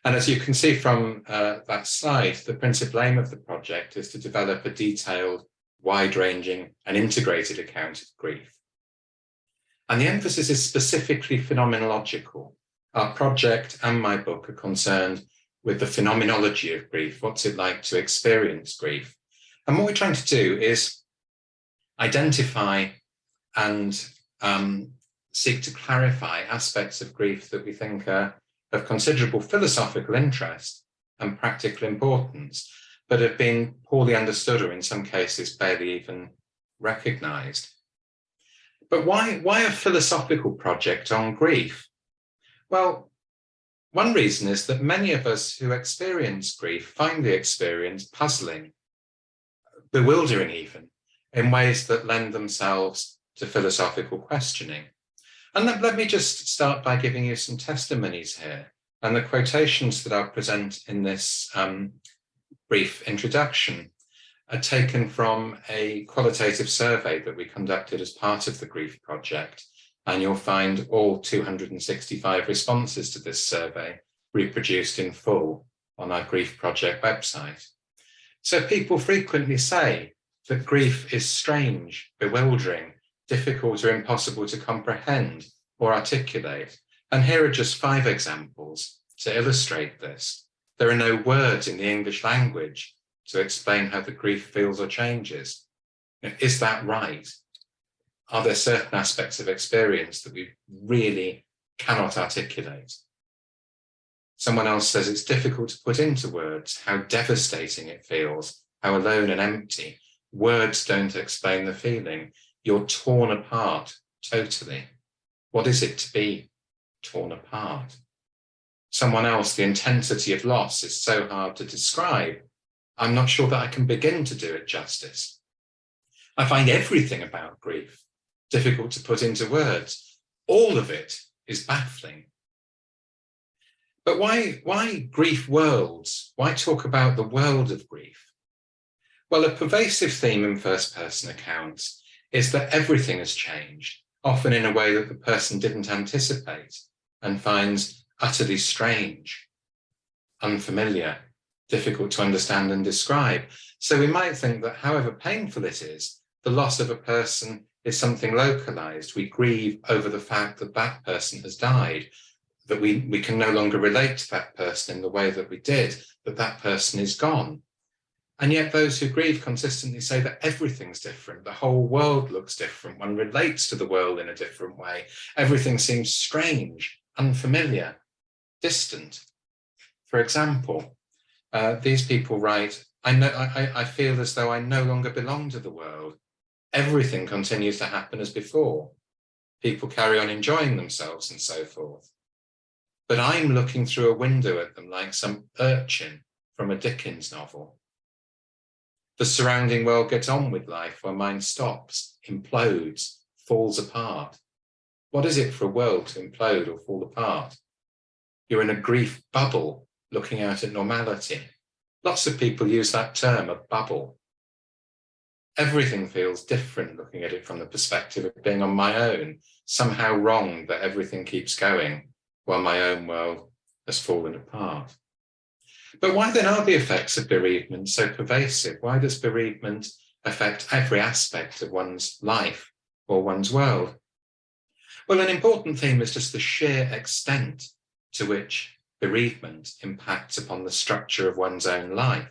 And as you can see from that slide, the principal aim of the project is to develop a detailed, wide-ranging and integrated account of grief. And the emphasis is specifically phenomenological. Our project and my book are concerned with the phenomenology of grief. What's it like to experience grief? And what we're trying to do is identify and seek to clarify aspects of grief that we think are of considerable philosophical interest and practical importance, but have been poorly understood or in some cases barely even recognized. But why a philosophical project on grief? Well, one reason is that many of us who experience grief find the experience puzzling, bewildering even, in ways that lend themselves to philosophical questioning. And let me just start by giving you some testimonies here. And the quotations that I'll present in this brief introduction are taken from a qualitative survey that we conducted as part of the Grief Project. And you'll find all 265 responses to this survey reproduced in full on our Grief Project website. So people frequently say that grief is strange, bewildering, difficult or impossible to comprehend or articulate. And here are just 5 examples to illustrate this. There are no words in the English language to explain how the grief feels or changes. Is that right? Are there certain aspects of experience that we really cannot articulate? Someone else says it's difficult to put into words how devastating it feels, how alone and empty. Words don't explain the feeling. You're torn apart totally. What is it to be torn apart? Someone else, the intensity of loss is so hard to describe. I'm not sure that I can begin to do it justice. I find everything about grief difficult to put into words. All of it is baffling. But why grief worlds? Why talk about the world of grief? Well, a pervasive theme in first-person accounts is that everything has changed, often in a way that the person didn't anticipate and finds utterly strange, unfamiliar, difficult to understand and describe. So we might think that however painful it is, the loss of a person is something localized. We grieve over the fact that that person has died, that we can no longer relate to that person in the way that we did, that that person is gone. And yet those who grieve consistently say that everything's different. The whole world looks different. One relates to the world in a different way. Everything seems strange, unfamiliar, distant. For example, these people write, I feel as though I no longer belong to the world. Everything continues to happen as before. People carry on enjoying themselves and so forth. But I'm looking through a window at them like some urchin from a Dickens novel. The surrounding world gets on with life where mine stops, implodes, falls apart. What is it for a world to implode or fall apart? You're in a grief bubble looking out at normality. Lots of people use that term, a bubble. Everything feels different looking at it from the perspective of being on my own, somehow wrong that everything keeps going while my own world has fallen apart. But why then are the effects of bereavement so pervasive? Why does bereavement affect every aspect of one's life or one's world? Well, an important theme is just the sheer extent to which bereavement impacts upon the structure of one's own life.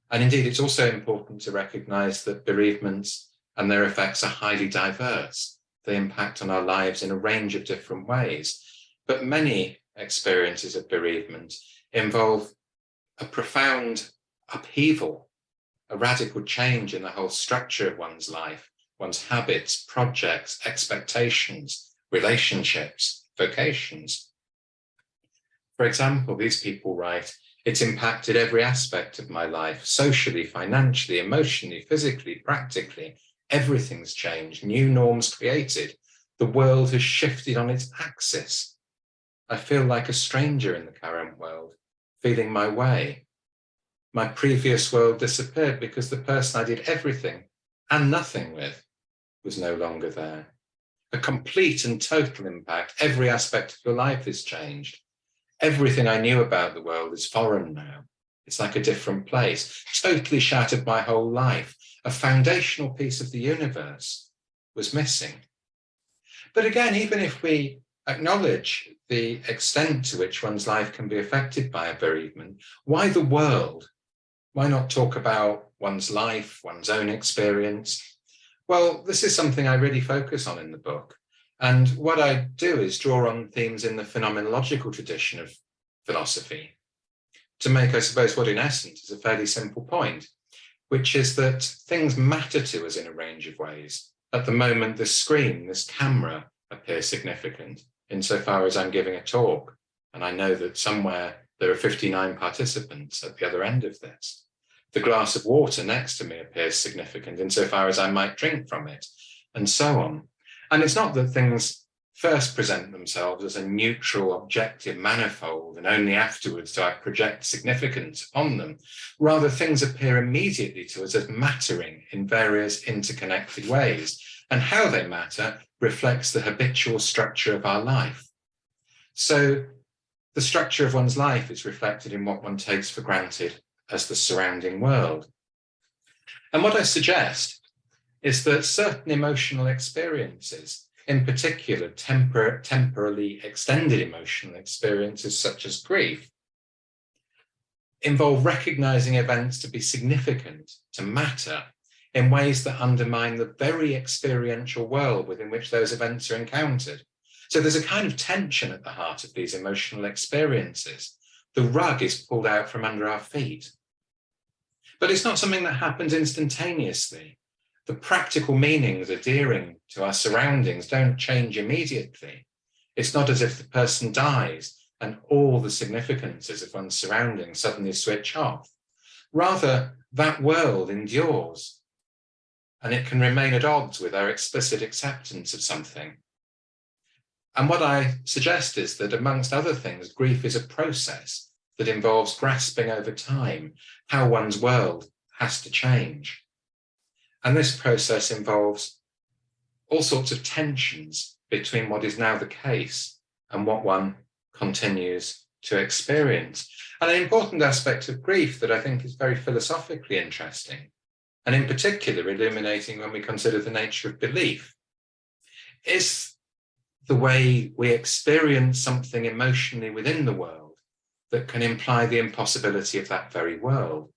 And indeed, it's also important to recognize that bereavements and their effects are highly diverse. They impact on our lives in a range of different ways. But many experiences of bereavement involve a profound upheaval, a radical change in the whole structure of one's life, one's habits, projects, expectations, relationships, vocations. For example, these people write, it's impacted every aspect of my life, socially, financially, emotionally, physically, practically. Everything's changed, new norms created. The world has shifted on its axis. I feel like a stranger in the current world, feeling my way. My previous world disappeared because the person I did everything and nothing with was no longer there. A complete and total impact. Every aspect of your life is changed. Everything I knew about the world is foreign now. It's like a different place, totally shattered my whole life. A foundational piece of the universe was missing. But again, even if we acknowledge the extent to which one's life can be affected by a bereavement, why the world? Why not talk about one's life, one's own experience? Well, this is something I really focus on in the book. And what I do is draw on themes in the phenomenological tradition of philosophy to make, I suppose, what in essence is a fairly simple point, which is that things matter to us in a range of ways. At the moment, this screen, this camera appears significant insofar as I'm giving a talk, and I know that somewhere there are 59 participants at the other end of this. The glass of water next to me appears significant insofar as I might drink from it, and so on. And it's not that things first present themselves as a neutral, objective manifold, and only afterwards do I project significance upon them. Rather, things appear immediately to us as mattering in various interconnected ways, and how they matter reflects the habitual structure of our life. So the structure of one's life is reflected in what one takes for granted as the surrounding world. And what I suggest is that certain emotional experiences, in particular temporally extended emotional experiences such as grief, involve recognizing events to be significant, to matter, in ways that undermine the very experiential world within which those events are encountered. So there's a kind of tension at the heart of these emotional experiences. The rug is pulled out from under our feet. But it's not something that happens instantaneously. The practical meanings adhering to our surroundings don't change immediately. It's not as if the person dies and all the significances of one's surroundings suddenly switch off. Rather, that world endures, and it can remain at odds with our explicit acceptance of something. And what I suggest is that, amongst other things, grief is a process that involves grasping over time how one's world has to change. And this process involves all sorts of tensions between what is now the case and what one continues to experience. And an important aspect of grief that I think is very philosophically interesting, and in particular illuminating when we consider the nature of belief, is the way we experience something emotionally within the world that can imply the impossibility of that very world.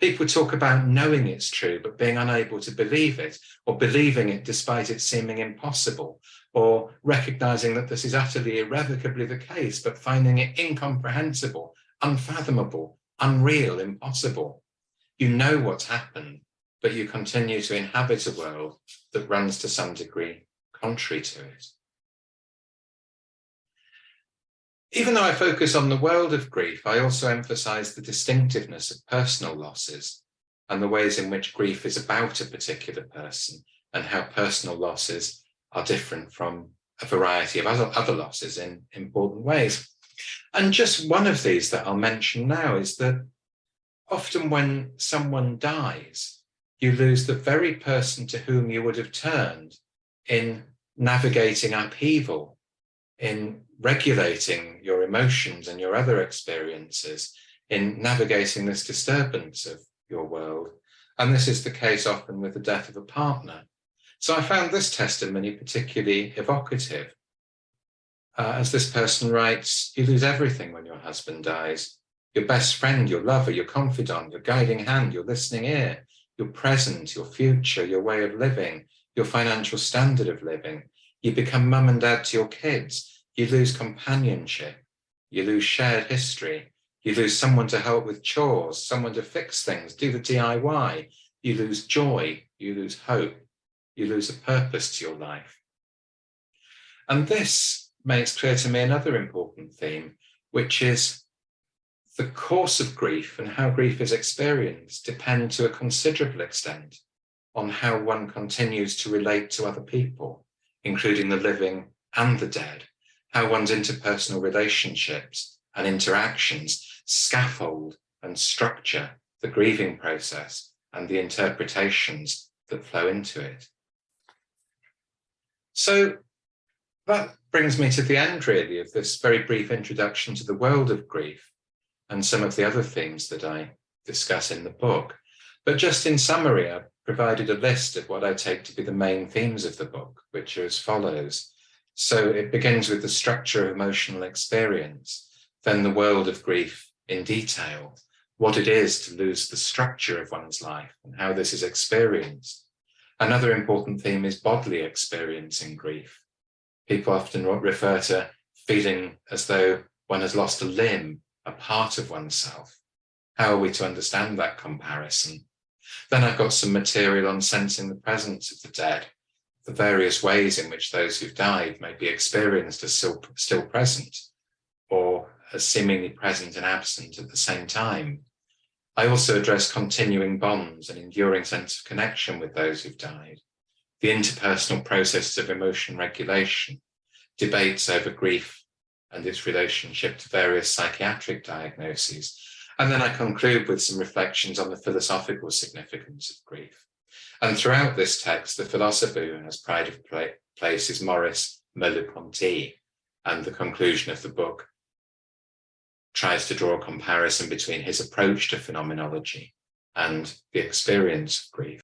People talk about knowing it's true, but being unable to believe it, or believing it despite it seeming impossible, or recognizing that this is utterly irrevocably the case, but finding it incomprehensible, unfathomable, unreal, impossible. You know what's happened, but you continue to inhabit a world that runs to some degree contrary to it. Even though I focus on the world of grief, I also emphasize the distinctiveness of personal losses and the ways in which grief is about a particular person and how personal losses are different from a variety of other losses in important ways. And just one of these that I'll mention now is that often when someone dies, you lose the very person to whom you would have turned in navigating upheaval, in regulating your emotions and your other experiences, in navigating this disturbance of your world. And this is the case often with the death of a partner. So I found this testimony particularly evocative. As this person writes, you lose everything when your husband dies. Your best friend, your lover, your confidant, your guiding hand, your listening ear, your present, your future, your way of living, your financial standard of living. You become mum and dad to your kids. You lose companionship, you lose shared history, you lose someone to help with chores, someone to fix things, do the DIY, you lose joy, you lose hope, you lose a purpose to your life. And this makes clear to me another important theme, which is the course of grief and how grief is experienced depend to a considerable extent on how one continues to relate to other people, including the living and the dead. How one's interpersonal relationships and interactions scaffold and structure the grieving process and the interpretations that flow into it. So That brings me to the end, really, of this very brief introduction to the world of grief and some of the other themes that I discuss in the book. But just in summary, I've provided a list of what I take to be the main themes of the book, which are as follows. So it begins with the structure of emotional experience, then the world of grief in detail, what it is to lose the structure of one's life and how this is experienced. Another important theme is bodily experience in grief. People often refer to feeling as though one has lost a limb, a part of oneself. How are we to understand that comparison? Then I've got some material on sensing the presence of the dead, the various ways in which those who've died may be experienced as still present, or as seemingly present and absent at the same time. I also address continuing bonds and enduring sense of connection with those who've died, the interpersonal processes of emotion regulation, debates over grief and its relationship to various psychiatric diagnoses. And then I conclude with some reflections on the philosophical significance of grief. And throughout this text, the philosopher who has pride of place is Maurice Merleau-Ponty, and the conclusion of the book tries to draw a comparison between his approach to phenomenology and the experience of grief.